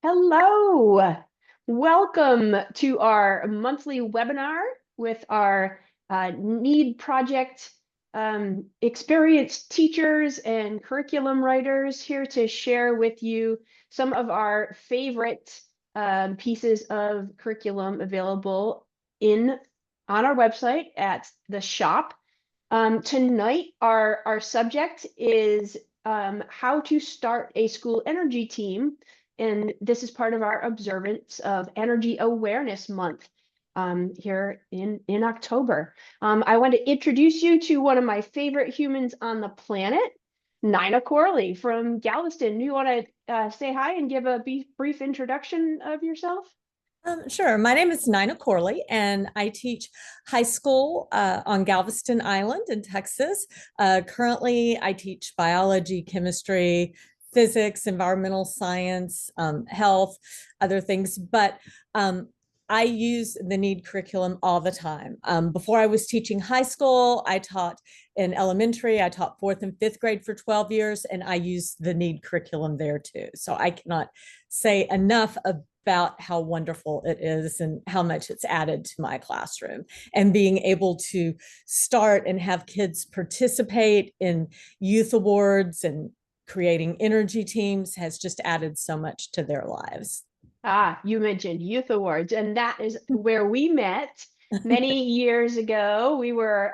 Hello. Welcome to our monthly webinar with our NEED project experienced teachers and curriculum writers here to share with you some of our favorite pieces of curriculum available on our website at the shop. Tonight, our subject is how to start a school energy team. And this is part of our observance of Energy Awareness Month here in October. I want to introduce you to one of my favorite humans on the planet, Nina Corley from Galveston. You want to say hi and give a brief introduction of yourself? Sure. My name is Nina Corley, and I teach high school on Galveston Island in Texas. Currently, I teach biology, chemistry, physics, environmental science, health, other things. But I use the NEED curriculum all the time. Before I was teaching high school, I taught in elementary. I taught fourth and fifth grade for 12 years, and I use the NEED curriculum there too. So I cannot say enough about how wonderful it is and how much it's added to my classroom, and being able to start and have kids participate in youth awards and creating energy teams has just added so much to their lives. You mentioned youth awards, and that is where we met many years ago. We were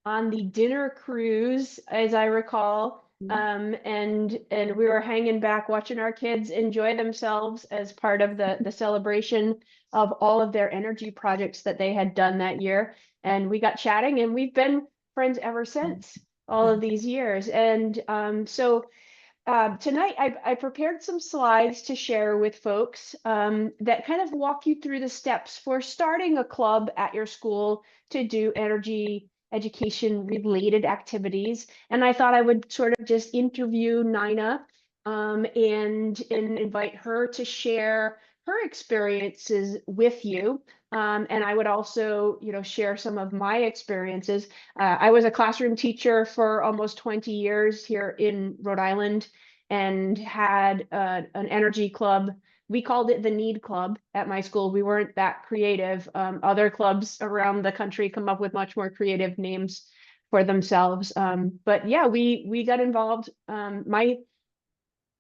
on the dinner cruise, as I recall, and we were hanging back watching our kids enjoy themselves as part of the celebration of all of their energy projects that they had done that year. And we got chatting, and we've been friends ever since all of these years. And tonight, I prepared some slides to share with folks that kind of walk you through the steps for starting a club at your school to do energy education related activities. And I thought I would sort of just interview Nina and invite her to share her experiences with you. And I would also, share some of my experiences. I was a classroom teacher for almost 20 years here in Rhode Island and had an energy club. We called it the NEED Club at my school. We weren't that creative. Other clubs around the country come up with much more creative names for themselves. But yeah, we got involved.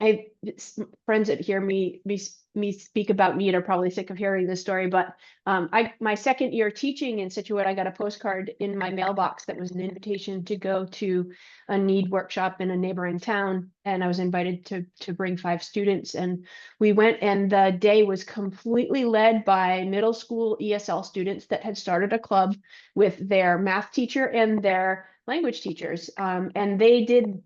I friends that hear me speak about NEED are probably sick of hearing this story, but my second year teaching in Scituate, I got a postcard in my mailbox that was an invitation to go to a NEED workshop in a neighboring town, and I was invited to bring 5 students, and we went, and the day was completely led by middle school ESL students that had started a club with their math teacher and their language teachers, and they did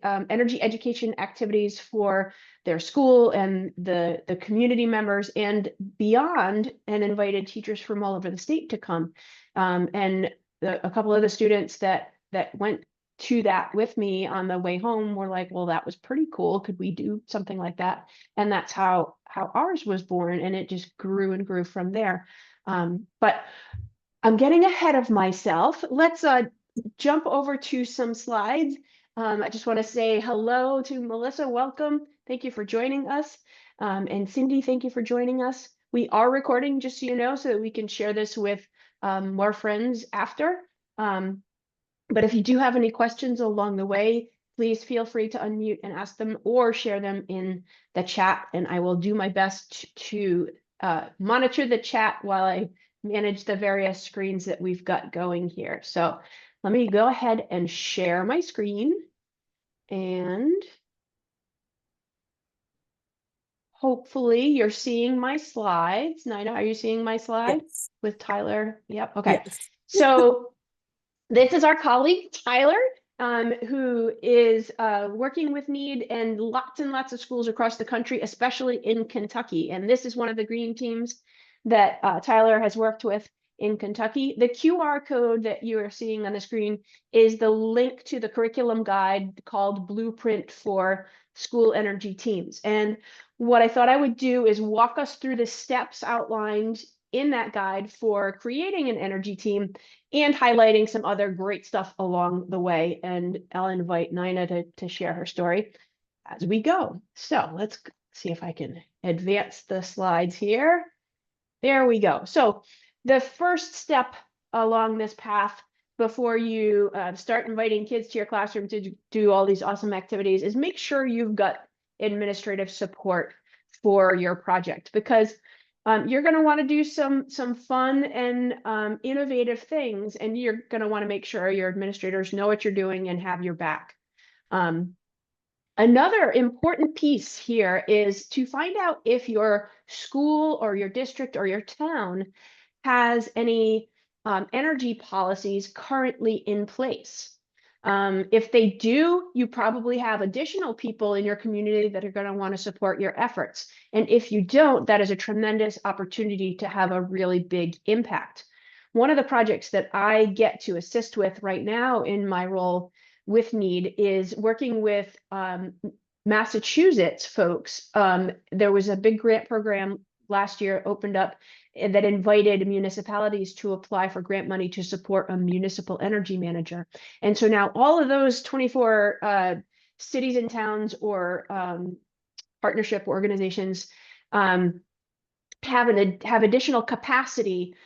energy education activities for their school and the community members and beyond, and invited teachers from all over the state to come. And a couple of the students that went to that with me on the way home were like, well, that was pretty cool. Could we do something like that? And that's how ours was born. And it just grew and grew from there. But I'm getting ahead of myself. Let's jump over to some slides. I just want to say hello to Melissa. Welcome. Thank you for joining us. And Cindy, thank you for joining us. We are recording, just so you know, so that we can share this with more friends after. But if you do have any questions along the way, please feel free to unmute and ask them or share them in the chat. And I will do my best to monitor the chat while I manage the various screens that we've got going here. So let me go ahead and share my screen. And hopefully you're seeing my slides. Nina, are you seeing my slides? Yes. With Tyler? Yep. Okay. Yes. So this is our colleague, Tyler, who is working with NEED and lots of schools across the country, especially in Kentucky. And this is one of the green teams that Tyler has worked with in Kentucky. The QR code that you are seeing on the screen is the link to the curriculum guide called Blueprint for School Energy Teams. And what I thought I would do is walk us through the steps outlined in that guide for creating an energy team and highlighting some other great stuff along the way. And I'll invite Nina to share her story as we go. So let's see if I can advance the slides here. There we go. So the first step along this path before you start inviting kids to your classroom to do all these awesome activities is make sure you've got administrative support for your project, because you're going to want to do some fun and innovative things, and you're going to want to make sure your administrators know what you're doing and have your back. Another important piece here is to find out if your school or your district or your town has any energy policies currently in place. If they do, you probably have additional people in your community that are going to want to support your efforts. And if you don't, that is a tremendous opportunity to have a really big impact. One of the projects that I get to assist with right now in my role with NEED is working with Massachusetts folks. There was a big grant program last year opened up that invited municipalities to apply for grant money to support a municipal energy manager. And so now all of those 24 cities and towns or partnership organizations have additional capacity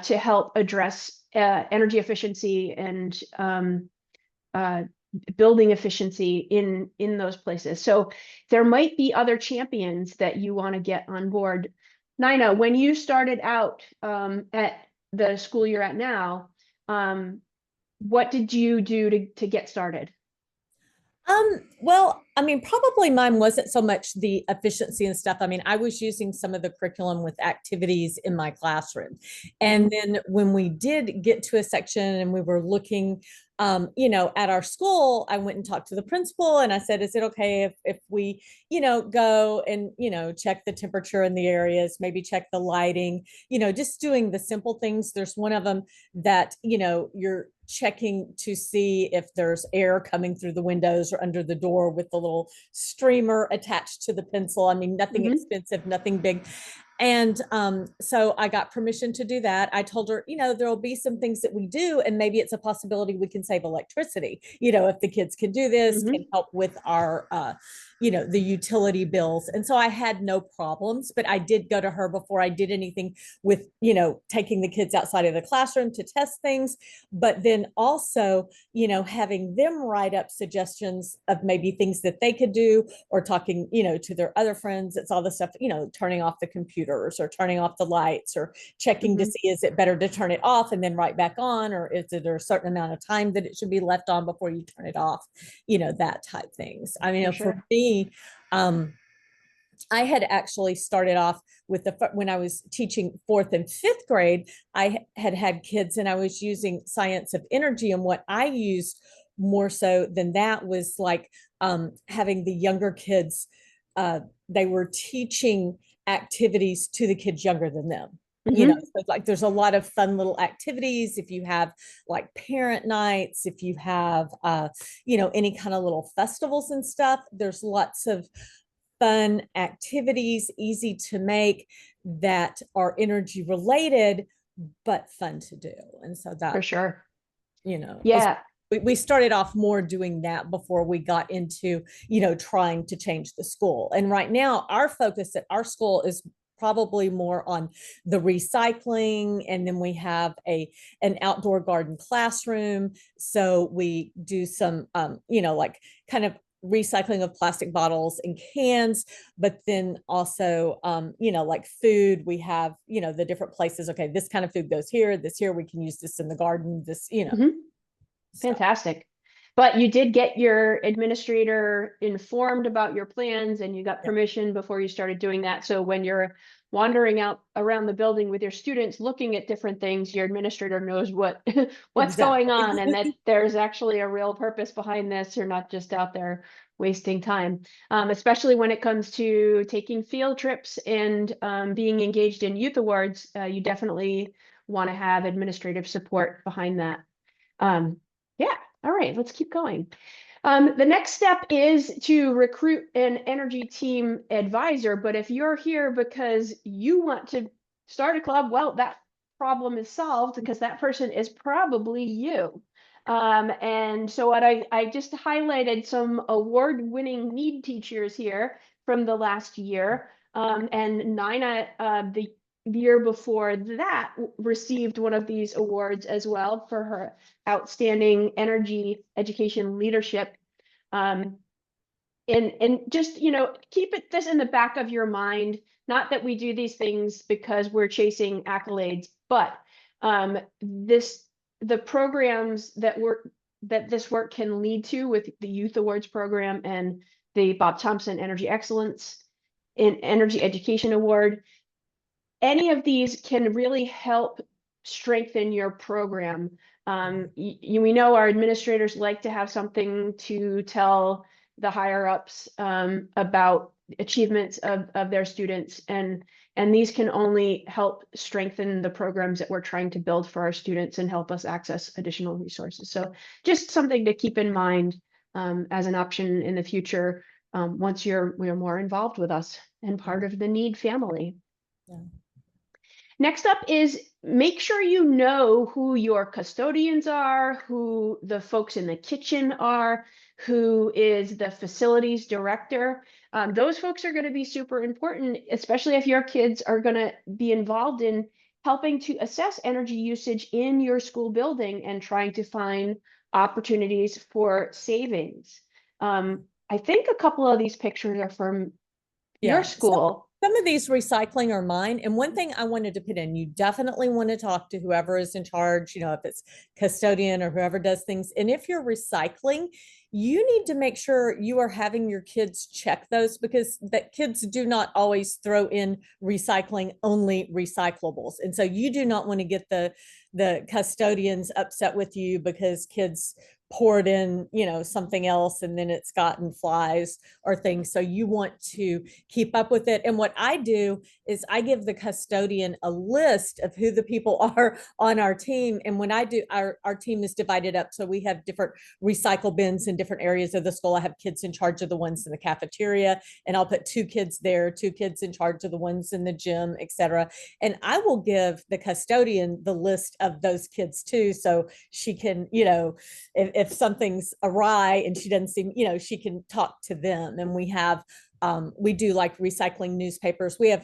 to help address energy efficiency and building efficiency in those places. So there might be other champions that you want to get on board. Nina, when you started out at the school you're at now, what did you do to get started? Well, I mean, probably mine wasn't so much the efficiency and stuff. I mean, I was using some of the curriculum with activities in my classroom. And then when we did get to a section and we were looking, at our school, I went and talked to the principal and I said, is it okay if we, go and, check the temperature in the areas, maybe check the lighting, just doing the simple things. There's one of them that, you're checking to see if there's air coming through the windows or under the door with the little streamer attached to the pencil. I mean, nothing expensive, nothing big. And so I got permission to do that. I told her, there'll be some things that we do, and maybe it's a possibility we can save electricity, if the kids can do this, can help with our, the utility bills. And so I had no problems, but I did go to her before I did anything with, taking the kids outside of the classroom to test things, but then also, having them write up suggestions of maybe things that they could do, or talking, to their other friends. It's all the stuff, turning off the computer or turning off the lights, or checking to see, is it better to turn it off and then right back on, or is there a certain amount of time that it should be left on before you turn it off, that type things. I mean, for me, I had actually started off with when I was teaching 4th and 5th grade, I had kids and I was using science of energy. And what I used more so than that was like having the younger kids, they were teaching activities to the kids younger than them. So like there's a lot of fun little activities. If you have like parent nights, if you have any kind of little festivals and stuff, there's lots of fun activities, easy to make, that are energy related but fun to do. And so that, for sure, yeah, we started off more doing that before we got into, trying to change the school. And right now, our focus at our school is probably more on the recycling. And then we have an outdoor garden classroom. So we do some, like kind of recycling of plastic bottles and cans, but then also, like food, we have, the different places. Okay, this kind of food goes here, this here, we can use this in the garden, this, Fantastic. But you did get your administrator informed about your plans, and you got permission before you started doing that. So when you're wandering out around the building with your students looking at different things, your administrator knows what's going on, and that there's actually a real purpose behind this. You're not just out there wasting time, especially when it comes to taking field trips and being engaged in youth awards. You definitely want to have administrative support behind that. Yeah. All right, let's keep going. The next step is to recruit an energy team advisor. But if you're here because you want to start a club, well, that problem is solved, because that person is probably you. And so what I just highlighted some award-winning NEED teachers here from the last year. And Nina, the year before that, received one of these awards as well for her outstanding energy education leadership. And just, keep this in the back of your mind. Not that we do these things because we're chasing accolades, but the programs that this work can lead to with the Youth Awards program and the Bob Thompson Energy Excellence in Energy Education Award, any of these can really help strengthen your program. We know our administrators like to have something to tell the higher ups about achievements of their students, and these can only help strengthen the programs that we're trying to build for our students and help us access additional resources. So just something to keep in mind as an option in the future once you're more involved with us and part of the NEED family. Yeah. Next up is make sure you know who your custodians are, who the folks in the kitchen are, who is the facilities director. Those folks are going to be super important, especially if your kids are going to be involved in helping to assess energy usage in your school building and trying to find opportunities for savings. I think a couple of these pictures are from your school. Some of these recycling are mine. And one thing I wanted to put in, you definitely want to talk to whoever is in charge, if it's custodian or whoever does things. And if you're recycling, you need to make sure you are having your kids check those, because that kids do not always throw in recycling only recyclables. And so you do not want to get the custodians upset with you because kids poured in, something else and then it's gotten flies or things. So you want to keep up with it. And what I do is I give the custodian a list of who the people are on our team. And when I do, our team is divided up. So we have different recycle bins in different areas of the school. I have kids in charge of the ones in the cafeteria, and I'll put 2 kids there, 2 kids in charge of the ones in the gym, etc. And I will give the custodian the list of those kids too. So she can, if something's awry and she doesn't seem, she can talk to them. And we do like recycling newspapers. We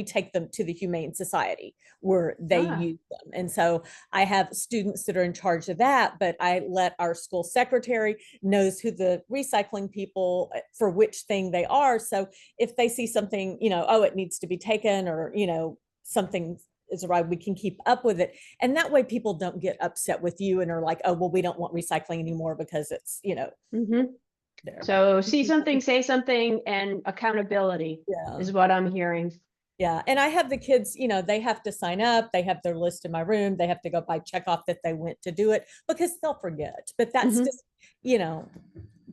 take them to the Humane Society where they use them. And so I have students that are in charge of that, but I let our school secretary knows who the recycling people for which thing they are. So if they see something, it needs to be taken, or, something is right, we can keep up with it. And that way people don't get upset with you and are like, oh, well, we don't want recycling anymore because it's, there. So see something, say something, and accountability is what I'm hearing. Yeah. And I have the kids, they have to sign up. They have their list in my room. They have to go by, check off that they went to do it, because they'll forget. But that's just,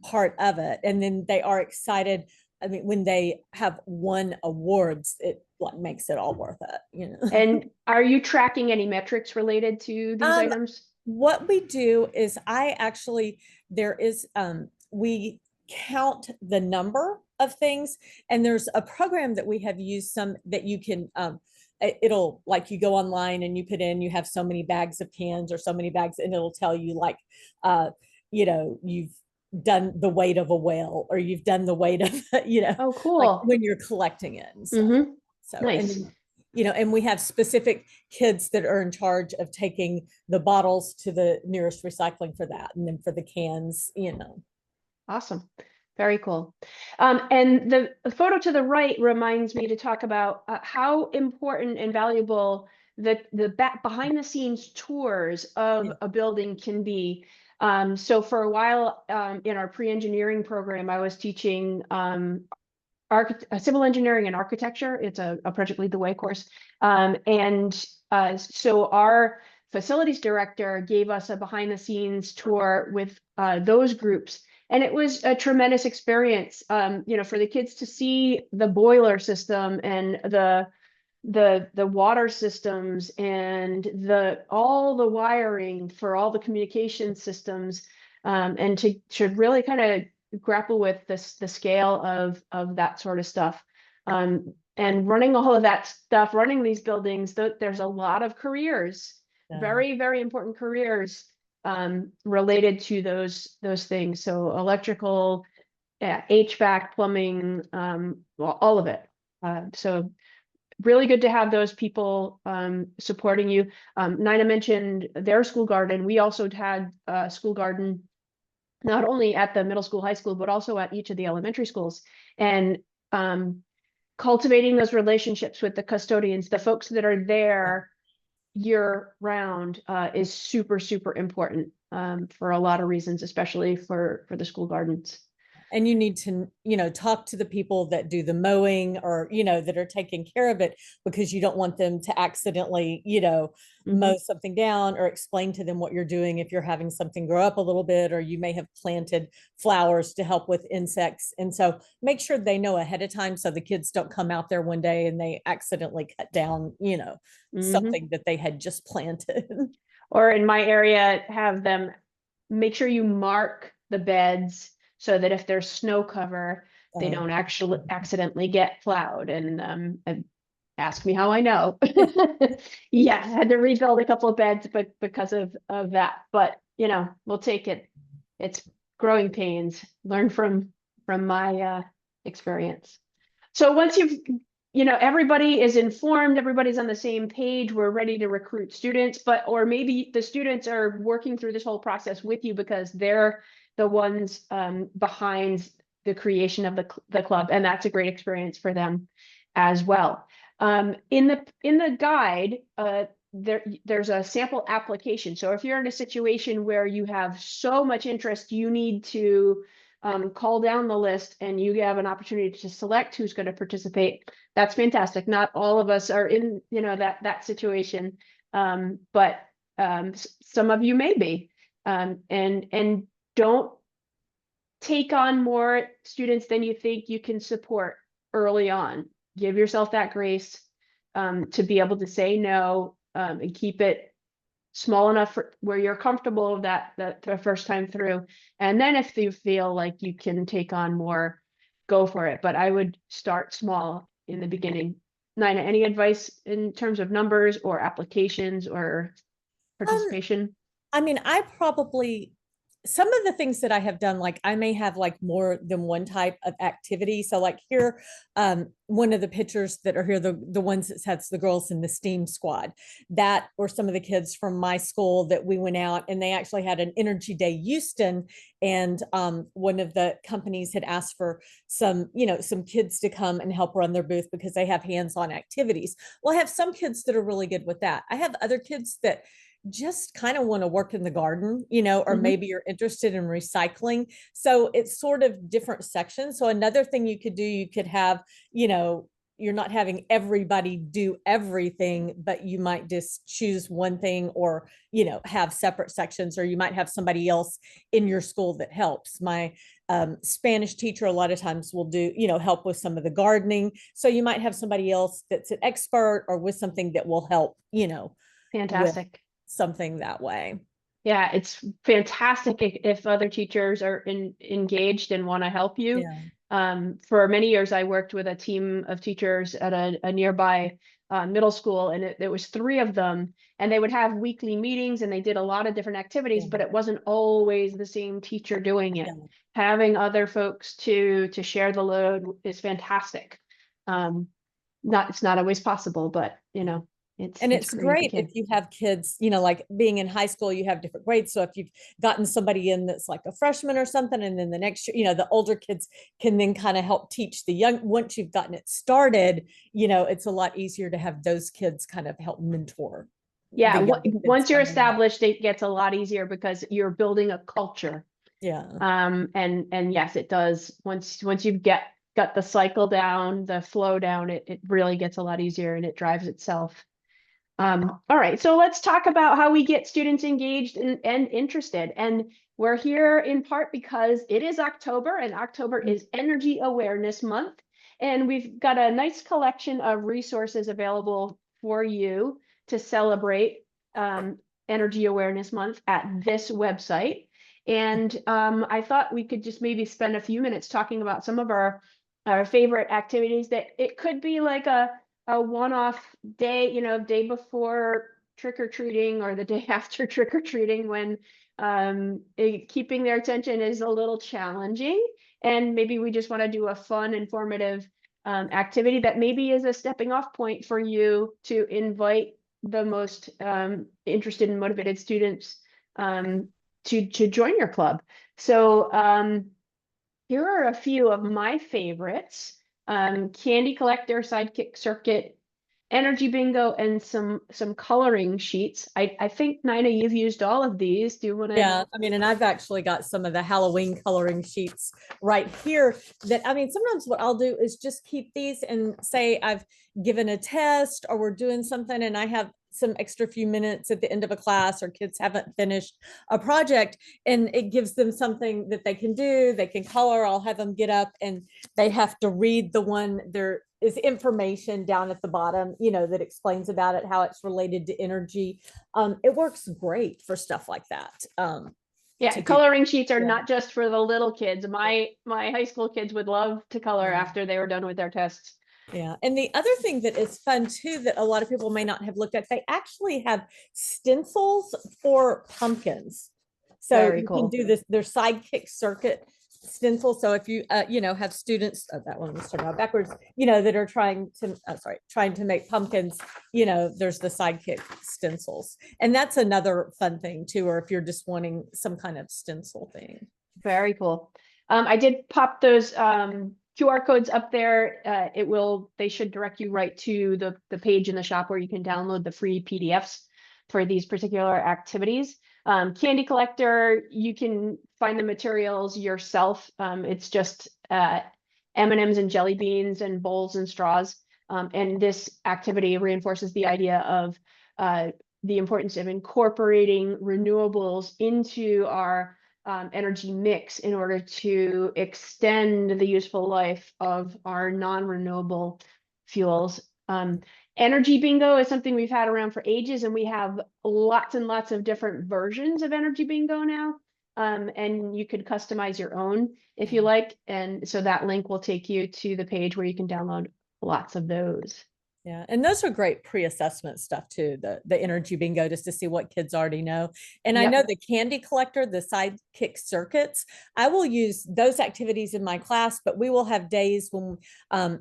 part of it. And then they are excited. I mean, when they have won awards, it makes it all worth it, And are you tracking any metrics related to these items? What we do is we count the number of things, and there's a program that we have used some that you can it'll, like, you go online and you put in, you have so many bags of cans or so many bags, and it'll tell you like you've done the weight of a whale, or you've done the weight of Oh, cool. like when you're collecting it and stuff. So nice. And we have specific kids that are in charge of taking the bottles to the nearest recycling for that, and then for the cans. Awesome. Very cool. And the photo to the right reminds me to talk about how important and valuable the behind the scenes tours of a building can be. So for a while in our pre-engineering program, I was teaching civil engineering and architecture. It's a Project Lead the Way course. So our facilities director gave us a behind the scenes tour with those groups. And it was a tremendous experience, for the kids to see the boiler system and the water systems and all the wiring for all the communication systems, and to really kind of grapple with the scale of that sort of stuff. And running all of that stuff, running these buildings, there's a lot of careers, very, very important careers related to those things. So electrical yeah, HVAC, plumbing, well, all of it. So really good to have those people supporting you. Nina mentioned their school garden. We also had a school garden not only at the middle school, high school, but also at each of the elementary schools. And cultivating those relationships with the custodians, the folks that are there year round, is super, super important for a lot of reasons, especially for the school gardens. And you need to, talk to the people that do the mowing or, that are taking care of it, because you don't want them to accidentally, mow something down, or explain to them what you're doing if you're having something grow up a little bit, or you may have planted flowers to help with insects. And so make sure they know ahead of time, so the kids don't come out there one day and they accidentally cut down, something that they had just planted. Or in my area, have them make sure you mark the beds so that if there's snow cover, they don't actually accidentally get plowed. And ask me how I know. Yeah, I had to rebuild a couple of beds, but because of that. But we'll take it. It's growing pains. Learn from my experience. So once everybody is informed, everybody's on the same page, we're ready to recruit students, or maybe the students are working through this whole process with you because they're the ones behind the creation of the club, and that's a great experience for them as well. In the guide, there's a sample application. So if you're in a situation where you have so much interest, you need to call down the list and you have an opportunity to select who's going to participate. That's fantastic. Not all of us are in, that situation. But some of you may be, and don't take on more students than you think you can support early on. Give yourself that grace to be able to say no, and keep it small enough where you're comfortable that the first time through. And then if you feel like you can take on more, go for it. But I would start small in the beginning. Nina, any advice in terms of numbers or applications or participation? I mean, some of the things that I have done, like I may have like more than one type of activity. So like here, one of the pictures that are here, the ones that says the girls in the STEAM squad, that were some of the kids from my school that we went out, and they actually had an Energy Day Houston. And one of the companies had asked for some kids to come and help run their booth because they have hands-on activities. Well, I have some kids that are really good with that. I have other kids that just kind of want to work in the garden, or maybe you're interested in recycling. So it's sort of different sections. So another thing you could do, you could have, you're not having everybody do everything, but you might just choose one thing, or, have separate sections, or you might have somebody else in your school that helps. My Spanish teacher a lot of times will do, help with some of the gardening. So you might have somebody else that's an expert or with something that will help, Fantastic. with something that way. Yeah, it's fantastic if other teachers are engaged and want to help you. For many years, I worked with a team of teachers at a nearby middle school, and it was 3 of them, and they would have weekly meetings, and they did a lot of different activities, but it wasn't always the same teacher doing it. Having other folks to share the load is fantastic. It's not always possible, but It's great if you have kids, like being in high school, you have different grades. So if you've gotten somebody in that's like a freshman or something, and then the next year, the older kids can then kind of help teach the young. Once you've gotten it started, it's a lot easier to have those kids kind of help mentor. Yeah, once you're established, it gets a lot easier because you're building a culture. Yeah. And yes, it does. Once you've got the cycle down, the flow down, it really gets a lot easier, and it drives itself. All right, so let's talk about how we get students engaged and interested. And we're here in part because it is October, and October is Energy Awareness Month. And we've got a nice collection of resources available for you to celebrate Energy Awareness Month at this website. And I thought we could just maybe spend a few minutes talking about some of our favorite activities. That it could be like a one-off day, day before trick-or-treating or the day after trick-or-treating, when keeping their attention is a little challenging. and maybe we just want to do a fun, informative activity that maybe is a stepping off point for you to invite the most interested and motivated students to join your club. So here are a few of my favorites. Candy collector, sidekick circuit, energy bingo, and some coloring sheets. I think, Nina, you've used all of these. Do you want to? Yeah, I mean, and I've actually got some of the Halloween coloring sheets right here that, I mean, sometimes what I'll do is just keep these and say I've given a test or we're doing something and I have some extra few minutes at the end of a class or kids haven't finished a project and it gives them something that they can do. They can color. I'll have them get up and they have to read the one. There is information down at the bottom, you know, that explains about it, how it's related to energy. It works great for stuff like that. Yeah, coloring sheets are Yeah. not just for the little kids. My high school kids would love to color Yeah. after they were done with their tests. Yeah. And the other thing that is fun too, that a lot of people may not have looked at, they actually have stencils for pumpkins. So Very you cool. can do this, their sidekick circuit stencil. So if you, you know, have students, that one was turned out backwards, you know, that are trying to make pumpkins, you know, there's the sidekick stencils. And that's another fun thing too, or if you're just wanting some kind of stencil thing. Very cool. I did pop those QR codes up there. They should direct you right to the page in the shop where you can download the free PDFs for these particular activities. Candy collector, you can find the materials yourself. It's just M&Ms and jelly beans and bowls and straws. And this activity reinforces the idea of the importance of incorporating renewables into our energy mix in order to extend the useful life of our non-renewable fuels. Energy bingo is something we've had around for ages, and we have lots and lots of different versions of energy bingo now. And you could customize your own if you like. And so that link will take you to the page where you can download lots of those. Yeah, and those are great pre-assessment stuff too, the energy bingo, just to see what kids already know. And I know the candy collector, the sidekick circuits, I will use those activities in my class, but we will have days when,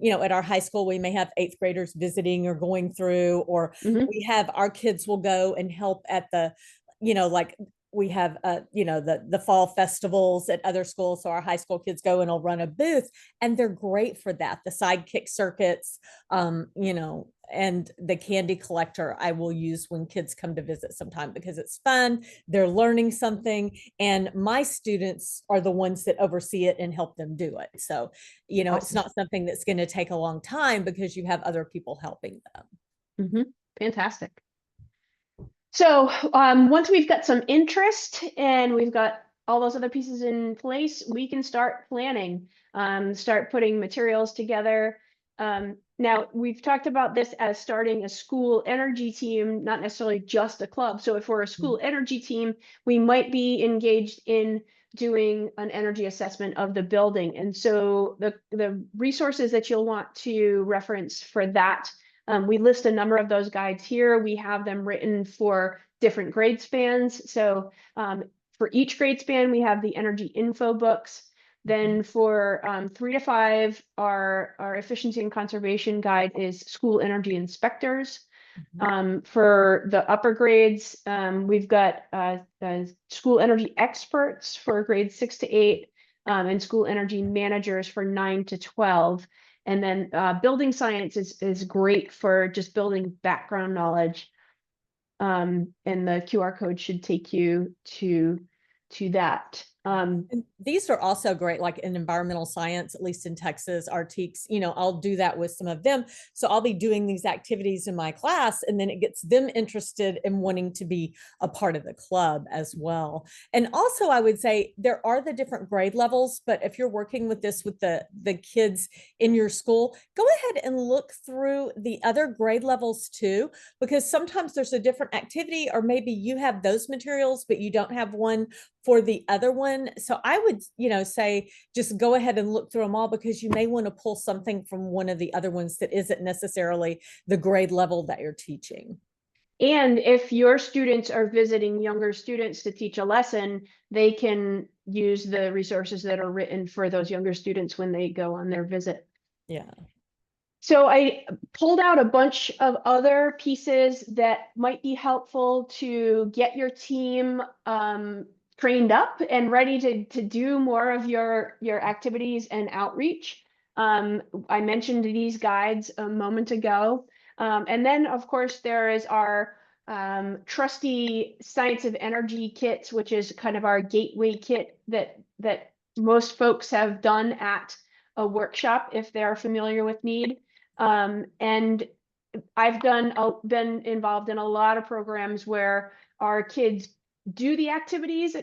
you know, at our high school, we may have eighth graders visiting or going through, or we have our kids will go and help at the, you know, like we have you know, the fall festivals at other schools, so our high school kids go and will run a booth, and they're great for that, the sidekick circuits, you know, and the candy collector I will use when kids come to visit sometime because it's fun, they're learning something, and my students are the ones that oversee it and help them do it. So, you know, it's not something that's going to take a long time because you have other people helping them. Fantastic. So once we've got some interest and we've got all those other pieces in place, we can start planning, start putting materials together. Now, we've talked about this as starting a school energy team, not necessarily just a club. So if we're a school energy team, we might be engaged in doing an energy assessment of the building. And so the resources that you'll want to reference for that, we list a number of those guides here. We have them written for different grade spans. So for each grade span, we have the energy info books. Then for 3 to 5, our efficiency and conservation guide is school energy inspectors. For the upper grades, we've got school energy experts for grades 6 to 8, and school energy managers for 9 to 12. And then building science is great for just building background knowledge. And the QR code should take you to that. And these are also great, like in environmental science, at least in Texas, our TEKs, you know, I'll do that with some of them. So I'll be doing these activities in my class, and then it gets them interested in wanting to be a part of the club as well. And also, I would say there are the different grade levels, but if you're working with this with the kids in your school, go ahead and look through the other grade levels too, because sometimes there's a different activity, or maybe you have those materials, but you don't have one for the other one. So I would, you know, say just go ahead and look through them all, because you may want to pull something from one of the other ones that isn't necessarily the grade level that you're teaching. And if your students are visiting younger students to teach a lesson, they can use the resources that are written for those younger students when they go on their visit. Yeah. So I pulled out a bunch of other pieces that might be helpful to get your team trained up and ready to do more of your activities and outreach. I mentioned these guides a moment ago. And then, of course, there is our trusty Science of Energy kits, which is kind of our gateway kit that most folks have done at a workshop if they're familiar with NEED. And I've been involved in a lot of programs where our kids do the activities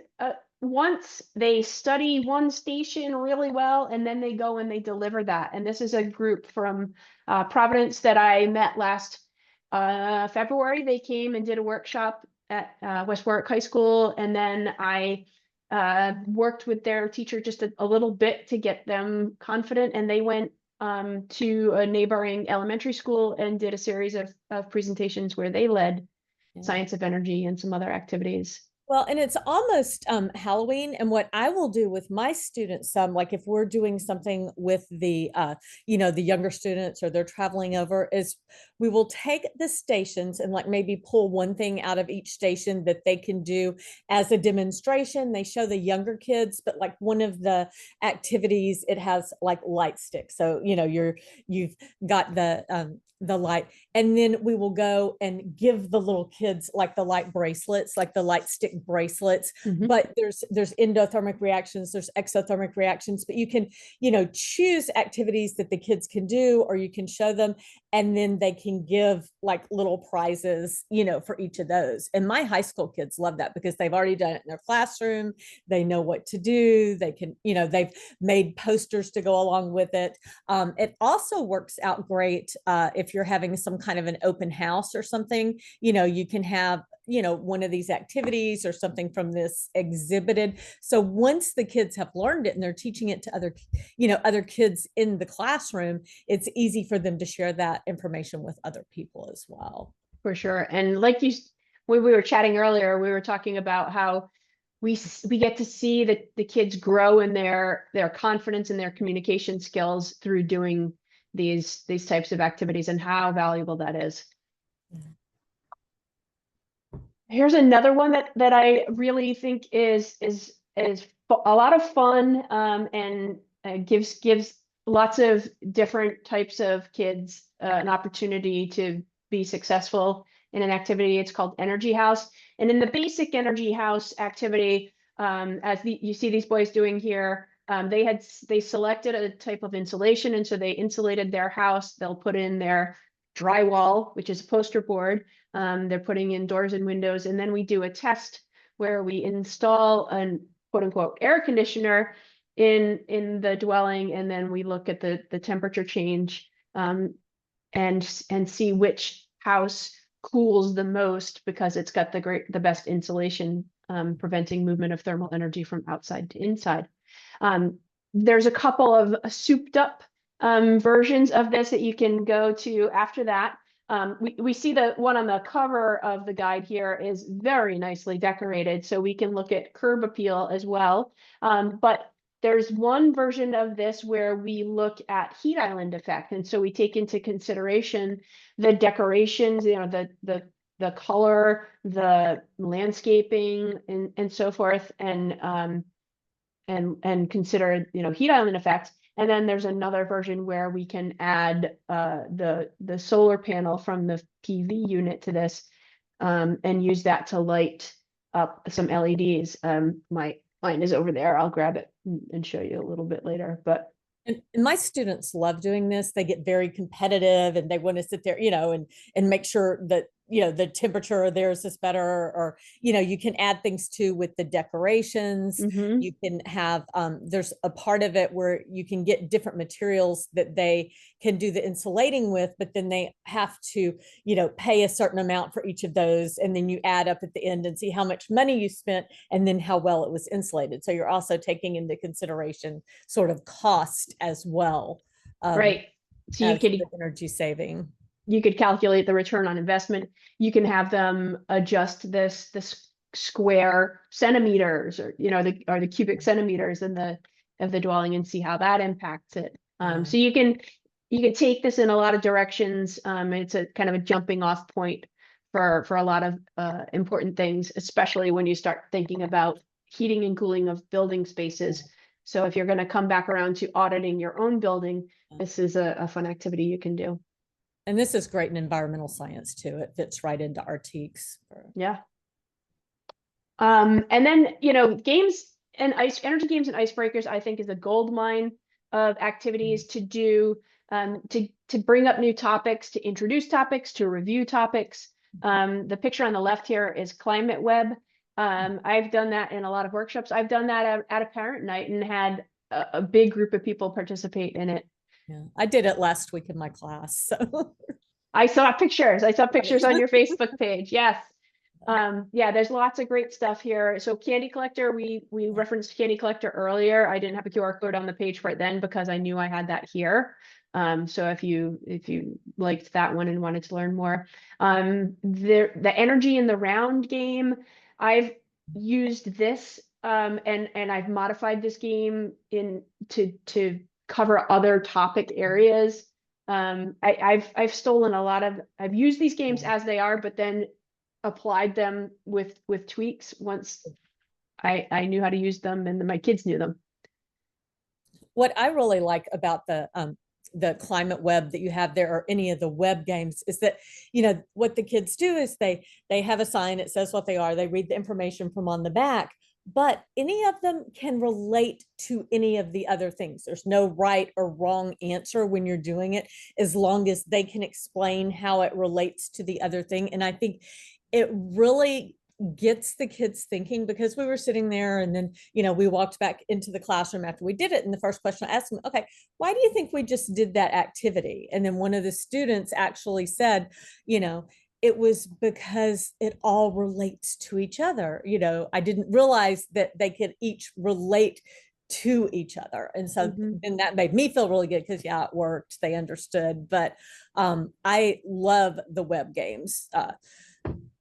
once, they study one station really well, and then they go and they deliver that. And this is a group from Providence that I met last February. They came and did a workshop at West Warwick High School, and then I worked with their teacher just a little bit to get them confident, and they went to a neighboring elementary school and did a series of presentations where they led Science of Energy and some other activities. Well, and it's almost Halloween. And what I will do with my students, like if we're doing something with the, the younger students or they're traveling over, is we will take the stations and like maybe pull one thing out of each station that they can do as a demonstration. They show the younger kids, but like one of the activities, it has like light sticks. So, you've got the light, and then we will go and give the little kids like the light bracelets, like the light stick bracelets. But there's endothermic reactions, there's exothermic reactions, but you can choose activities that the kids can do, or you can show them, and then they can give like little prizes for each of those. And my high school kids love that because they've already done it in their classroom. They know what to do. They can they've made posters to go along with it. It also works out great if you're having some kind of an open house or something. You can have one of these activities or something from this exhibited. So once the kids have learned it and they're teaching it to other kids in the classroom, it's easy for them to share that information with other people as well. For sure. And like when we were chatting earlier, we were talking about how we get to see the kids grow in their confidence and their communication skills through doing these types of activities, and how valuable that is. Here's another one that I really think is a lot of fun, and gives lots of different types of kids an opportunity to be successful in an activity. It's called Energy House. And in the basic Energy House activity, as you see these boys doing here, they selected a type of insulation, and so they insulated their house. They'll put in their drywall, which is a poster board. They're putting in doors and windows, and then we do a test where we install an quote unquote air conditioner in the dwelling, and then we look at the temperature change and see which house cools the most because it's got the best insulation, preventing movement of thermal energy from outside to inside. There's a couple of souped up versions of this that you can go to after that. We see the one on the cover of the guide here is very nicely decorated, so we can look at curb appeal as well. But there's one version of this where we look at heat island effect, and so we take into consideration the decorations, the color, the landscaping, and so forth, and consider heat island effect. And then there's another version where we can add the solar panel from the PV unit to this, and use that to light up some LEDs. Mine is over there. I'll grab it and show you a little bit later. But and my students love doing this. They get very competitive and they want to sit there, and make sure that the temperature of theirs is better, or you can add things too with the decorations. You can have there's a part of it where you can get different materials that they can do the insulating with, but then they have to pay a certain amount for each of those, and then you add up at the end and see how much money you spent and then how well it was insulated. So you're also taking into consideration sort of cost as well, right, so you could energy saving. You could calculate the return on investment. You can have them adjust this square centimeters, or the cubic centimeters of the dwelling, and see how that impacts it. So you can take this in a lot of directions. It's a kind of a jumping off point for a lot of important things, especially when you start thinking about heating and cooling of building spaces. So if you're going to come back around to auditing your own building, this is a fun activity you can do. And this is great in environmental science too. It fits right into our TEKS. Yeah. And then, games and energy games and icebreakers, I think, is a gold mine of activities to do, to bring up new topics, to introduce topics, to review topics. The picture on the left here is Climate Web. I've done that in a lot of workshops. I've done that at a parent night and had a big group of people participate in it. Yeah, I did it last week in my class. So I saw pictures on your Facebook page. Yes. Yeah, there's lots of great stuff here. So Candy Collector, we referenced Candy Collector earlier. I didn't have a QR code on the page for it then because I knew I had that here. So if you liked that one and wanted to learn more, the energy in the round game, I've used this, and I've modified this game to cover other topic areas. I've stolen I've used these games as they are, but then applied them with tweaks once I knew how to use them and my kids knew them. What I really like about the Climate Web that you have there, or any of the web games, is that what the kids do is they have a sign, it says what they are, they read the information from on the back, but any of them can relate to any of the other things. There's no right or wrong answer when you're doing it, as long as they can explain how it relates to the other thing. And I think it really gets the kids thinking, because we were sitting there and then, we walked back into the classroom after we did it. And the first question I asked them, okay, why do you think we just did that activity? And then one of the students actually said, it was because it all relates to each other. I didn't realize that they could each relate to each other. And so then that made me feel really good, because it worked, they understood. But I love the web games.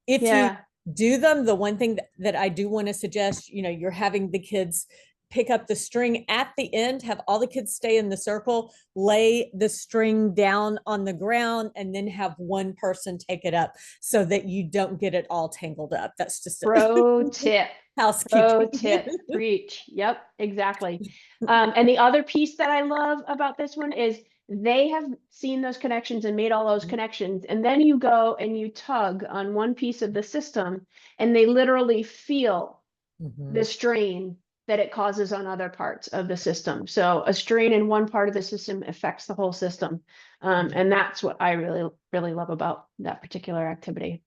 If you do them, the one thing that I do want to suggest, you're having the kids pick up the string at the end, have all the kids stay in the circle, lay the string down on the ground, and then have one person take it up so that you don't get it all tangled up. That's just pro tip. Housekeeping. Pro tip. Preach. Yep, exactly. And the other piece that I love about this one is they have seen those connections and made all those connections. And then you go and you tug on one piece of the system, and they literally feel the strain that it causes on other parts of the system. So a strain in one part of the system affects the whole system. And that's what I really, really love about that particular activity.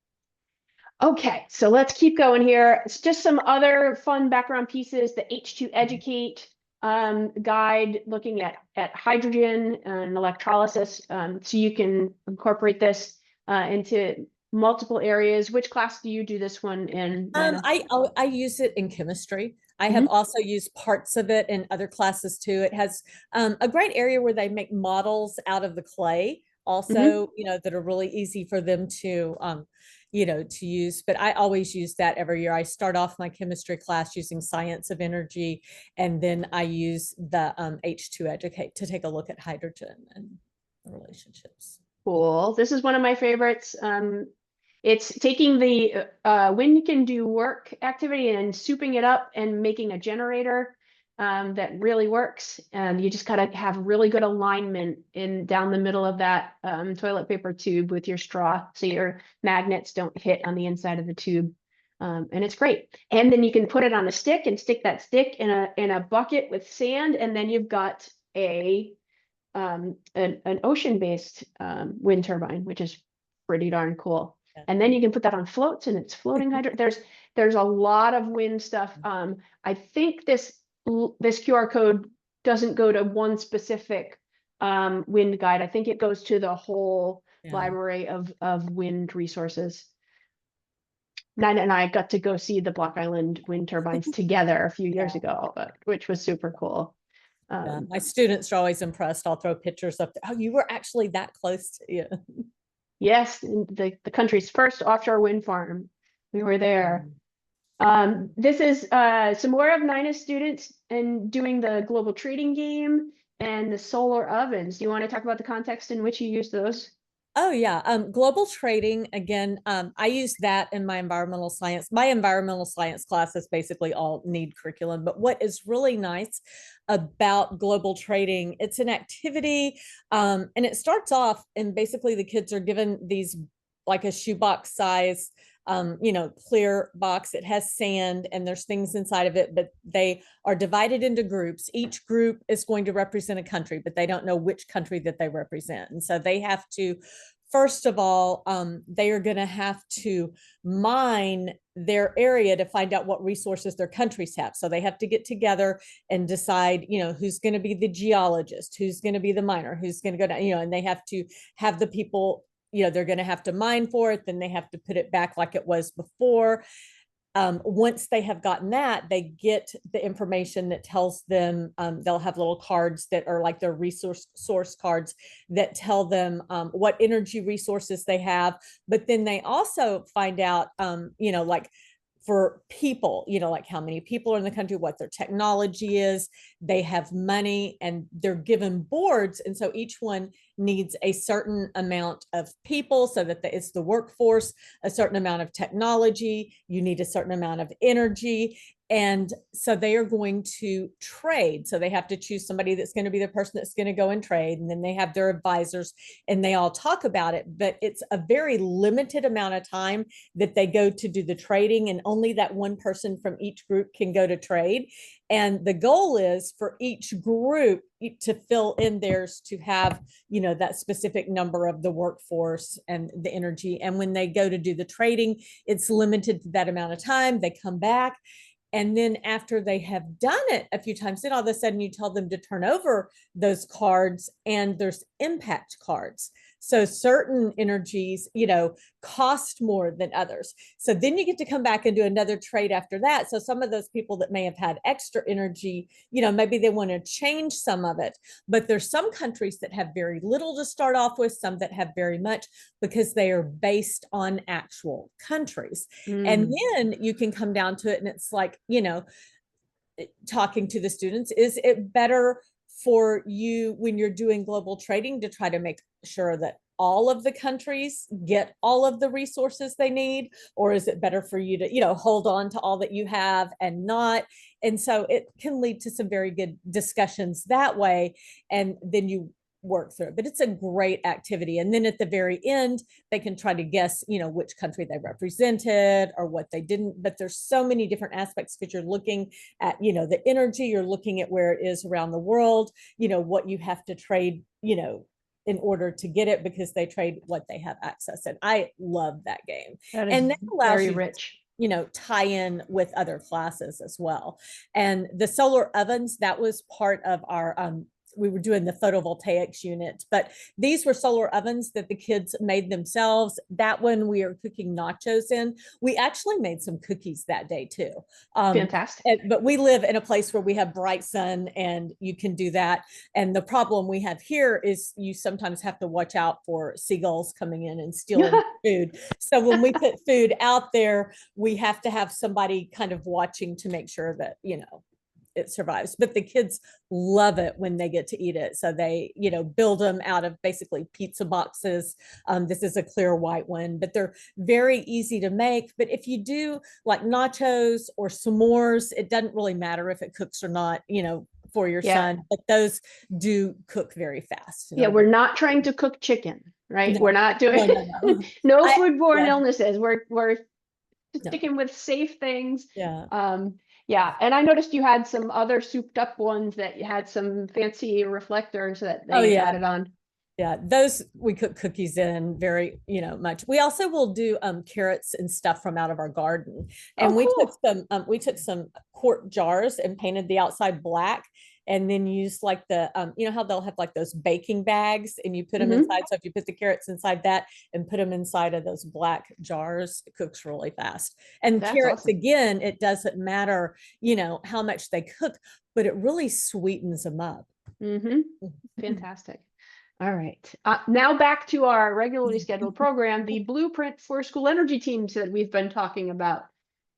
Okay, so let's keep going here. It's just some other fun background pieces. The H2 Educate guide, looking at hydrogen and electrolysis. So you can incorporate this into multiple areas. Which class do you do this one in, Nina? I use it in chemistry. I have also used parts of it in other classes too. It has a great area where they make models out of the clay also, that are really easy for them to to use. But I always use that every year. I start off my chemistry class using Science of Energy, and then I use the H2 Educate to take a look at hydrogen and the relationships. Cool. This is one of my favorites. It's taking the wind can do work activity and souping it up and making a generator that really works. And you just gotta have really good alignment down the middle of that toilet paper tube with your straw, so your magnets don't hit on the inside of the tube. And it's great. And then you can put it on a stick and stick that stick in a bucket with sand, and then you've got an ocean-based wind turbine, which is pretty darn cool. And then you can put that on floats, and it's floating hydro. There's a lot of wind stuff. I think this QR code doesn't go to one specific wind guide. I think it goes to the whole library of wind resources. Nina and I got to go see the Block Island wind turbines together a few years ago, which was super cool. My students are always impressed. I'll throw pictures up there. Oh, you were actually that close to you. Yes, the country's first offshore wind farm. We were there. This is some more of Nina's students and doing the global trading game and the solar ovens. Do you want to talk about the context in which you use those? Oh yeah, global trading again. I use that in my environmental science. My environmental science classes basically all need curriculum. But what is really nice about global trading, it's an activity, and it starts off, and basically the kids are given these like a shoebox size, clear box. It has sand and there's things inside of it, but they are divided into groups. Each group is going to represent a country, but they don't know which country that they represent. And so they have to, first of all, they are going to have to mine their area to find out what resources their countries have. So they have to get together and decide, who's going to be the geologist, who's going to be the miner, who's going to go down, and they have to have the people, they're going to have to mine for it. Then they have to put it back like it was before. Once they have gotten that, they get the information that tells them, they'll have little cards that are like their resource source cards that tell them what energy resources they have. But then they also find out, like for people, like how many people are in the country, what their technology is. They have money and they're given boards. And so each one needs a certain amount of people so that it's the workforce, a certain amount of technology, you need a certain amount of energy. And so they are going to trade. So they have to choose somebody that's going to be the person that's going to go and trade. And then they have their advisors and they all talk about it. But it's a very limited amount of time that they go to do the trading. And only that one person from each group can go to trade. And the goal is for each group to fill in theirs to have, that specific number of the workforce and the energy. And when they go to do the trading, it's limited to that amount of time. They come back. And then after they have done it a few times, then all of a sudden you tell them to turn over those cards and there's impact cards. So certain energies, cost more than others. So then you get to come back and do another trade after that. So some of those people that may have had extra energy, maybe they want to change some of it. But there's some countries that have very little to start off with, some that have very much because they are based on actual countries. And then you can come down to it and it's like, talking to the students, is it better for you when you're doing global trading to try to make sure that all of the countries get all of the resources they need, or is it better for you to hold on to all that you have and not? And so it can lead to some very good discussions that way, and then you work through it. But it's a great activity. And then at the very end, they can try to guess, which country they represented or what they didn't. But there's so many different aspects because you're looking at, the energy, you're looking at where it is around the world, what you have to trade, in order to get it, because they trade what they have access. And I love that game. And that allows very you rich. Tie in with other classes as well. And the solar ovens, that was part of our we were doing the photovoltaics unit, but these were solar ovens that the kids made themselves. That one we are cooking nachos in. We actually made some cookies that day too. Fantastic. But we live in a place where we have bright sun and you can do that. And the problem we have here is you sometimes have to watch out for seagulls coming in and stealing food. So when we put food out there, we have to have somebody kind of watching to make sure that, it survives. But the kids love it when they get to eat it. So they, build them out of basically pizza boxes. This is a clear white one, but they're very easy to make. But if you do like nachos or s'mores, it doesn't really matter if it cooks or not, for your son, but those do cook very fast. Yeah, we're not trying to cook chicken, right? No, we're not doing no. foodborne illnesses. We're sticking with safe things. Yeah, and I noticed you had some other souped up ones that you had some fancy reflectors that they added on. Yeah, those we cook cookies in very, much. We also will do carrots and stuff from out of our garden. And we took some quart jars and painted the outside black, and then used like the how they'll have like those baking bags and you put them inside. So if you put the carrots inside that and put them inside of those black jars, it cooks really fast. And that's carrots, awesome. again, it doesn't matter, how much they cook, but it really sweetens them up. Fantastic. All right. Now back to our regularly scheduled program, the blueprint for school energy teams that we've been talking about.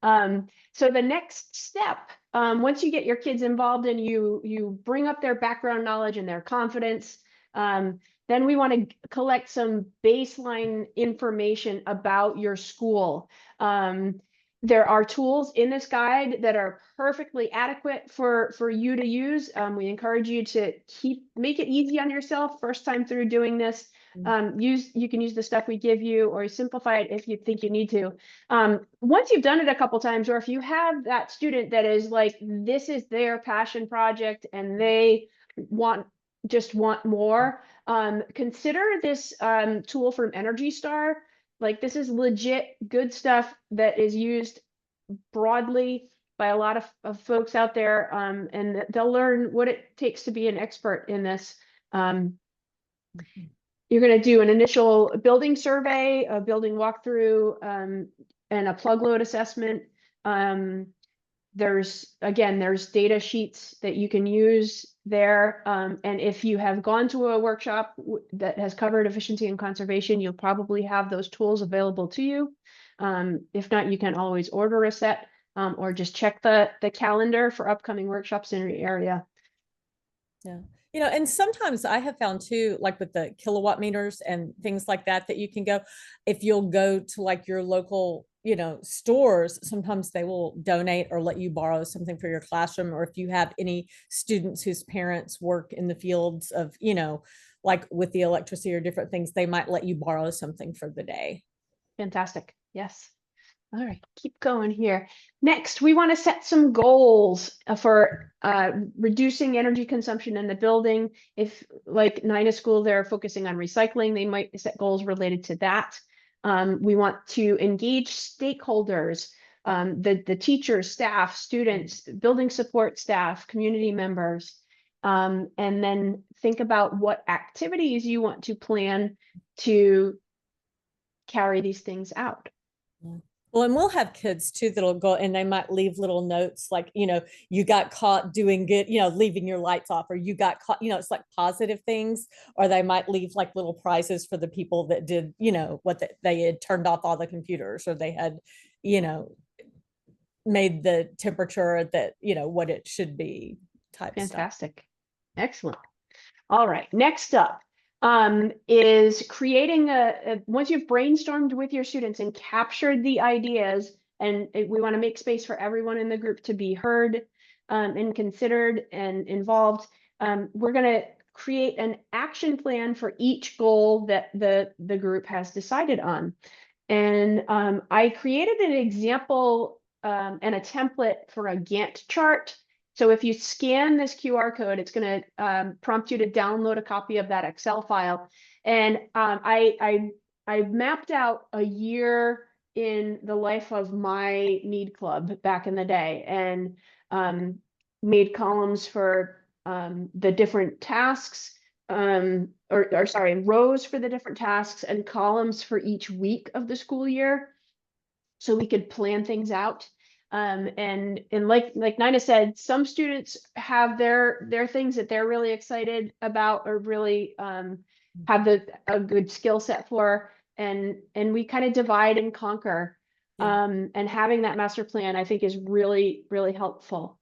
So the next step, once you get your kids involved and you bring up their background knowledge and their confidence, then we want to collect some baseline information about your school. There are tools in this guide that are perfectly adequate for you to use. We encourage you to make it easy on yourself first time through doing this. You can use the stuff we give you or simplify it if you think you need to. Once you've done it a couple times, or if you have that student that is like, this is their passion project and they just want more, consider this tool from Energy Star. Like, this is legit good stuff that is used broadly by a lot of folks out there, and they'll learn what it takes to be an expert in this. You're going to do an initial building survey, a building walkthrough, and a plug load assessment. There's data sheets that you can use there. And if you have gone to a workshop that has covered efficiency and conservation, you'll probably have those tools available to you. If not, you can always order a set, or just check the calendar for upcoming workshops in your area. Yeah. And sometimes I have found too, like with the kilowatt meters and things like that, that you can go, if you'll go to like your local, stores, sometimes they will donate or let you borrow something for your classroom. Or if you have any students whose parents work in the fields of, like with the electricity or different things, they might let you borrow something for the day. Fantastic. Yes. All right, keep going here. Next, we want to set some goals for reducing energy consumption in the building. If, like Nina School, they're focusing on recycling, they might set goals related to that. We want to engage stakeholders, the teachers, staff, students, building support staff, community members, and then think about what activities you want to plan to carry these things out. Well, and we'll have kids too that'll go and they might leave little notes like, you got caught doing good, leaving your lights off, or you got caught, it's like positive things, or they might leave like little prizes for the people that did, what they had turned off all the computers, or they had, made the temperature that, what it should be type Fantastic. stuff. Excellent. All right, next up is creating once you've brainstormed with your students and captured the ideas, and we want to make space for everyone in the group to be heard and considered and involved. We're going to create an action plan for each goal that the group has decided on. And I created an example and a template for a Gantt chart. So if you scan this QR code, it's going to prompt you to download a copy of that Excel file. And I mapped out a year in the life of my NEED club back in the day, and made columns for the different tasks, or sorry, rows for the different tasks and columns for each week of the school year, so we could plan things out. And like Nina said, some students have their things that they're really excited about, or really have a good skill set for, and we kind of divide and conquer. Yeah. And having that master plan, I think, is really, really helpful.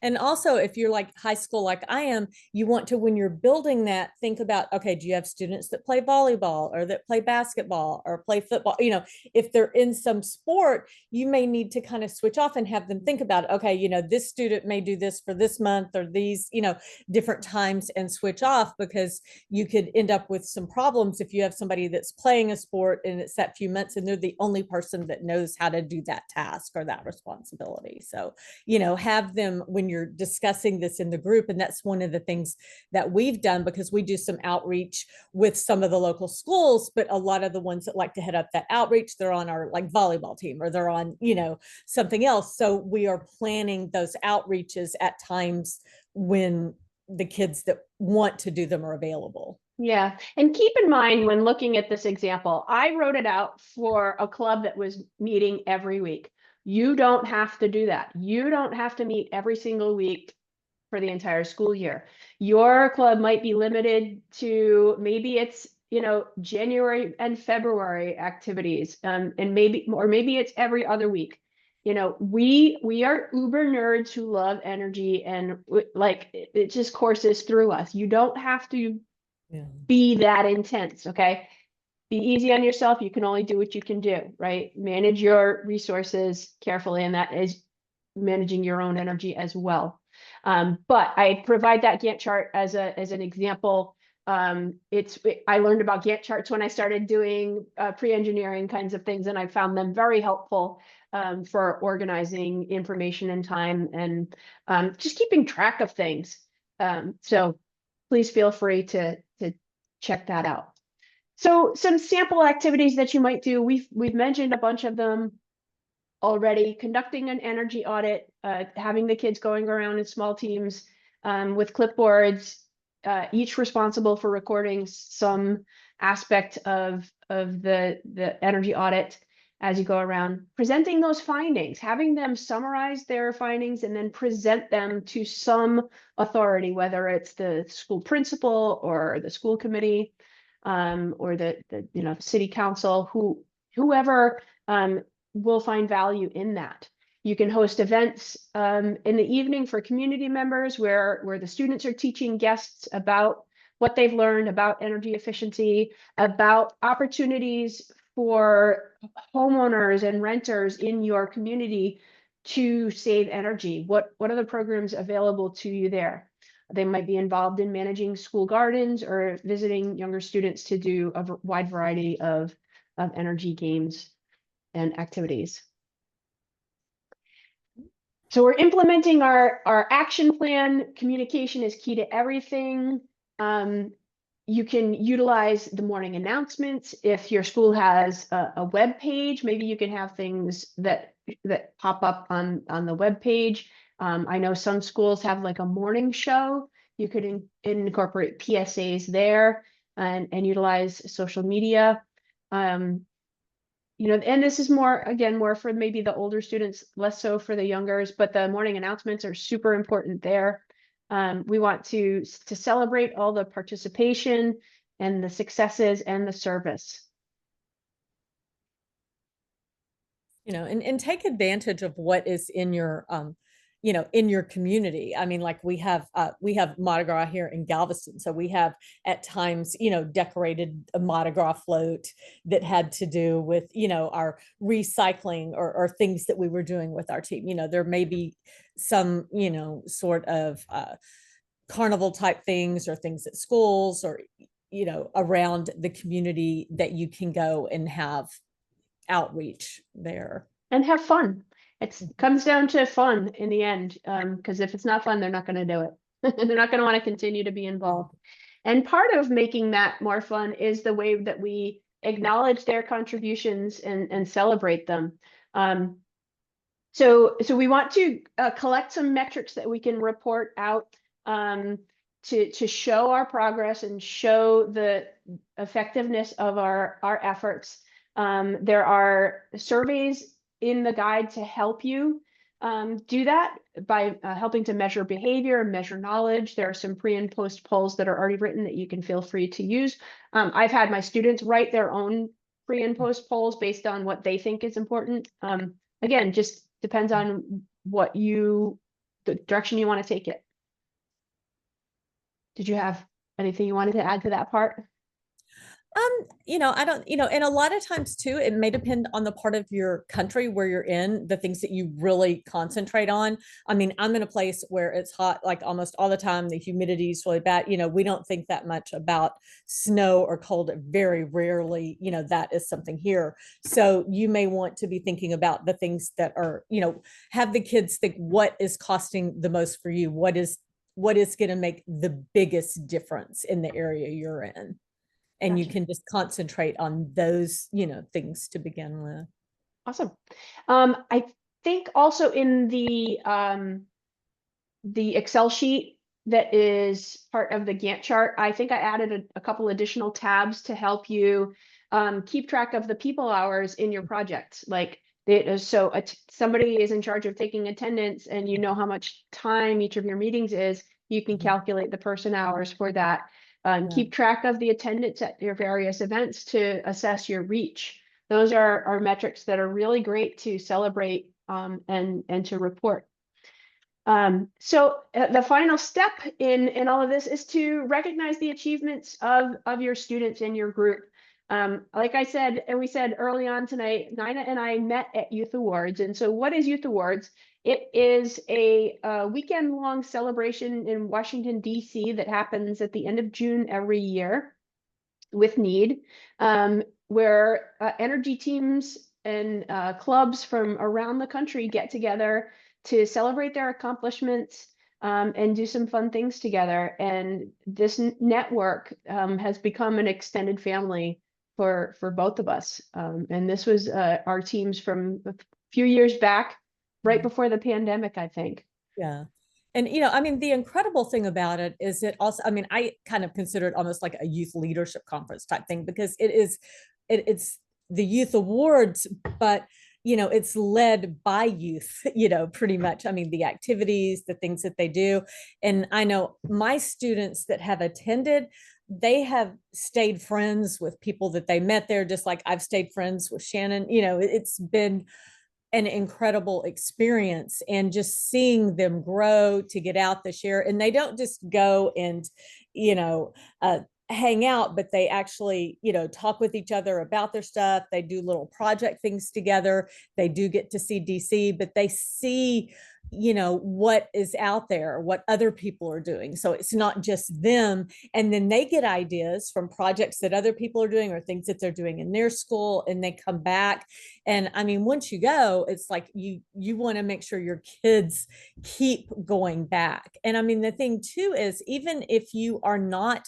And also, if you're like high school, like I am, you want to, when you're building that, think about, okay, do you have students that play volleyball or that play basketball or play football? If they're in some sport, you may need to kind of switch off and have them think about, okay, this student may do this for this month or these, different times, and switch off, because you could end up with some problems if you have somebody that's playing a sport and it's that few months and they're the only person that knows how to do that task or that responsibility. So, have them, when you're discussing this in the group. And that's one of the things that we've done, because we do some outreach with some of the local schools, but a lot of the ones that like to head up that outreach, they're on our like volleyball team, or they're on, something else. So we are planning those outreaches at times when the kids that want to do them are available. Yeah, and keep in mind when looking at this example, I wrote it out for a club that was meeting every week. You don't have to do that. You don't have to meet every single week for the entire school year. Your club might be limited to, maybe it's, January and February activities, and maybe it's every other week. You know, we are uber nerds who love energy, and like it just courses through us. You don't have to Yeah. be that intense, okay? Be easy on yourself. You can only do what you can do, right? Manage your resources carefully, and that is managing your own energy as well. But I provide that Gantt chart as an example. I learned about Gantt charts when I started doing pre-engineering kinds of things, and I found them very helpful for organizing information and time, and just keeping track of things. So please feel free to check that out. So some sample activities that you might do, we've mentioned a bunch of them already. Conducting an energy audit, having the kids going around in small teams with clipboards, each responsible for recording some aspect of the energy audit as you go around. Presenting those findings, having them summarize their findings and then present them to some authority, whether it's the school principal or the school committee, or the city council, whoever will find value in that. You can host events in the evening for community members where the students are teaching guests about what they've learned about energy efficiency, about opportunities for homeowners and renters in your community to save energy. What are the programs available to you there? They might be involved in managing school gardens or visiting younger students to do a wide variety of energy games and activities. So we're implementing our action plan. Communication is key to everything. You can utilize the morning announcements. If your school has a web page, maybe you can have things that pop up on the web page. I know some schools have like a morning show. You could incorporate PSAs there and utilize social media. And this is more for maybe the older students, less so for the youngers, but the morning announcements are super important there. We want to celebrate all the participation and the successes and the service. And take advantage of what is in your in your community. I mean, like we have Mardi Gras here in Galveston. So we have at times, decorated a Mardi Gras float that had to do with, our recycling or things that we were doing with our team. There may be some, sort of carnival type things or things at schools or, around the community that you can go and have outreach there. And have fun. It comes down to fun in the end, because if it's not fun, they're not going to do it. They're not going to want to continue to be involved. And part of making that more fun is the way that we acknowledge their contributions and celebrate them. So we want to collect some metrics that we can report out to show our progress and show the effectiveness of our efforts. There are surveys in the guide to help you do that by helping to measure behavior, measure knowledge. There are some pre and post polls that are already written that you can feel free to use. I've had my students write their own pre and post polls based on what they think is important. Again, just depends on the direction you want to take it. Did you have anything you wanted to add to that part? I don't, and a lot of times too, it may depend on the part of your country where you're in, the things that you really concentrate on. I mean, I'm in a place where it's hot, like almost all the time. The humidity is really bad. We don't think that much about snow or cold. Very rarely, that is something here. So you may want to be thinking about the things that are, have the kids think what is costing the most for you? What is going to make the biggest difference in the area you're in? And gotcha. You can just concentrate on those, things to begin with. Awesome. I think also in the Excel sheet that is part of the Gantt chart, I think I added a couple additional tabs to help you keep track of the people hours in your project. Like somebody is in charge of taking attendance and you know how much time each of your meetings is, you can calculate the person hours for that. Keep track of the attendance at your various events to assess your reach. Those are metrics that are really great to celebrate and to report. So the final step in all of this is to recognize the achievements of your students in your group. Like I said, and we said early on tonight, Nina and I met at Youth Awards. And so what is Youth Awards? It is a weekend-long celebration in Washington, D.C. that happens at the end of June every year with need, where energy teams and clubs from around the country get together to celebrate their accomplishments and do some fun things together. And this network has become an extended family for both of us. And this was our teams from a few years back, right before the pandemic, I think. Yeah. And, you know, I mean, the incredible thing about it is it also, I mean, I kind of consider it almost like a youth leadership conference type thing, because it's the youth awards, but, you know, it's led by youth, you know, pretty much. I mean, the activities, the things that they do. And I know my students that have attended, they have stayed friends with people that they met there, just like I've stayed friends with Shannon. You know, it's been an incredible experience, and just seeing them grow to get out this year. And they don't just go and, you know, hang out, but they actually, you know, talk with each other about their stuff. They do little project things together. They do get to see DC, but they see, you know, what is out there, what other people are doing. So it's not just them. And then they get ideas from projects that other people are doing or things that they're doing in their school, and they come back. And I mean, once you go, it's like you want to make sure your kids keep going back. And I mean, the thing too is, even if you are not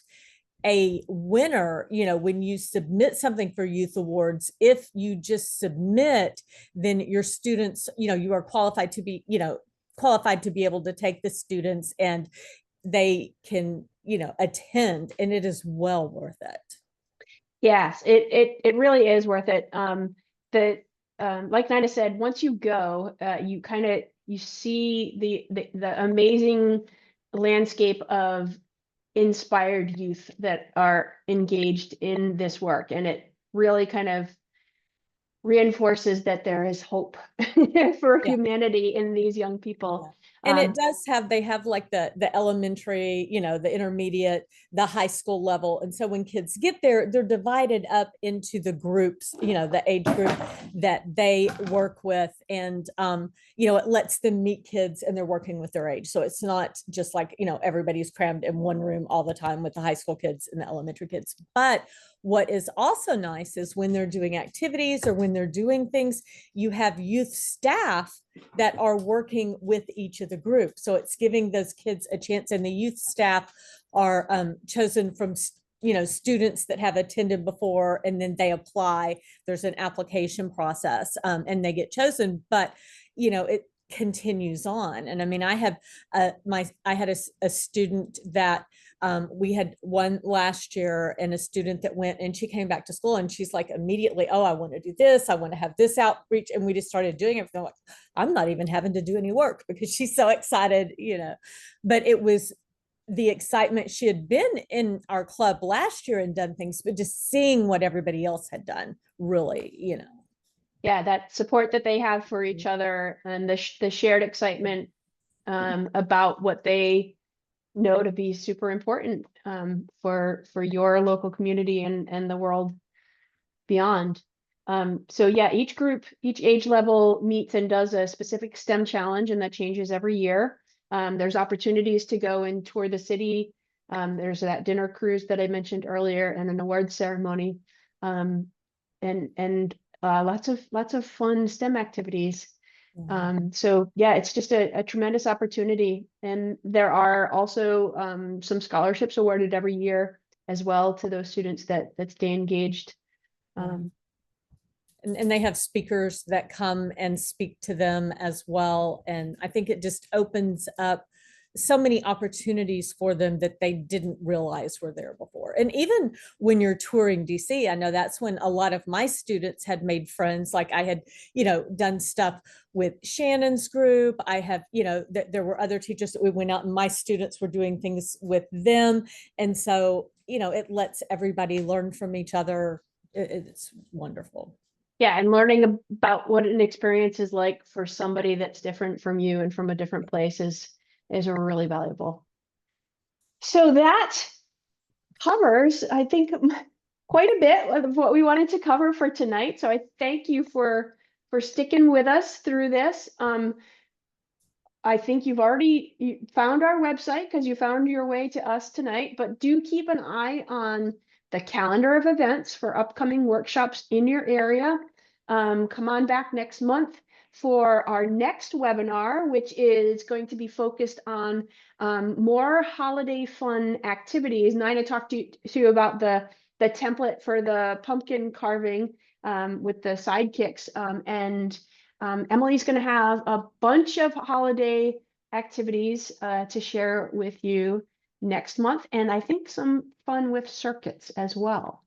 a winner, you know, when you submit something for youth awards, if you just submit, then your students, you know, you are qualified to be, you know, qualified to be able to take the students, and they can, you know, attend, and it is well worth it. Yes, it really is worth it. Like Nina said, once you go, you kind of you see the amazing landscape of inspired youth that are engaged in this work, and it really kind of reinforces that there is hope for Yeah. humanity in these young people. Yeah. And it Um, does have, they have like the elementary, you know, the intermediate, the high school level. And so when kids get there, they're divided up into the groups, you know, the age group that they work with. And, you know, it lets them meet kids and they're working with their age. So it's not just like, you know, everybody's crammed in one room all the time with the high school kids and the elementary kids. But what is also nice is when they're doing activities or when they're doing things, you have youth staff that are working with each of the groups. So it's giving those kids a chance, and the youth staff are chosen from, you know, students that have attended before, and then they apply. There's an application process, and they get chosen. But, you know, it continues on. And I mean, I have I had a student that we had one last year, and a student that went, and she came back to school, and she's like immediately, oh, I want to do this, I want to have this outreach. And we just started doing everything. Like, I'm not even having to do any work because she's so excited, you know. But it was the excitement. She had been in our club last year and done things, but just seeing what everybody else had done, really, you know. yeah, that support that they have for each other, and the shared excitement about what they know to be super important for your local community and the world beyond. So yeah, each group, each age level meets and does a specific STEM challenge, and that changes every year. There's opportunities to go and tour the city. There's that dinner cruise that I mentioned earlier, and an awards ceremony, and lots of fun STEM activities. So yeah, it's just a tremendous opportunity. And there are also some scholarships awarded every year as well to those students that stay engaged. Um, And they have speakers that come and speak to them as well. And I think it just opens up so many opportunities for them that they didn't realize were there before. And even when you're touring DC, I know that's when a lot of my students had made friends. Like I had, you know, done stuff with Shannon's group. I have, you know, there were other teachers that we went out, and my students were doing things with them. And so, you know, it lets everybody learn from each other. It's wonderful. Yeah, and learning about what an experience is like for somebody that's different from you and from a different place is really valuable. So that covers, I think, quite a bit of what we wanted to cover for tonight. So I thank you for sticking with us through this. I think you've already found our website because you found your way to us tonight, but do keep an eye on the calendar of events for upcoming workshops in your area. Come on back next month for our next webinar, which is going to be focused on more holiday fun activities. Nina talked to you about the template for the pumpkin carving with the sidekicks, and Emily's going to have a bunch of holiday activities to share with you next month, and I think some fun with circuits as well.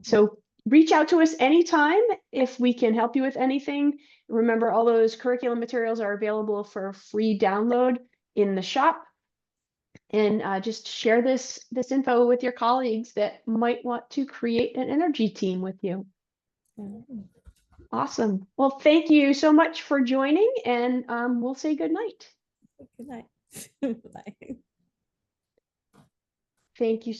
So reach out to us anytime if we can help you with anything. Remember, all those curriculum materials are available for free download in the shop. And just share this info with your colleagues that might want to create an energy team with you. Awesome. Well, thank you so much for joining, and we'll say good night. Good night. Bye. Thank you.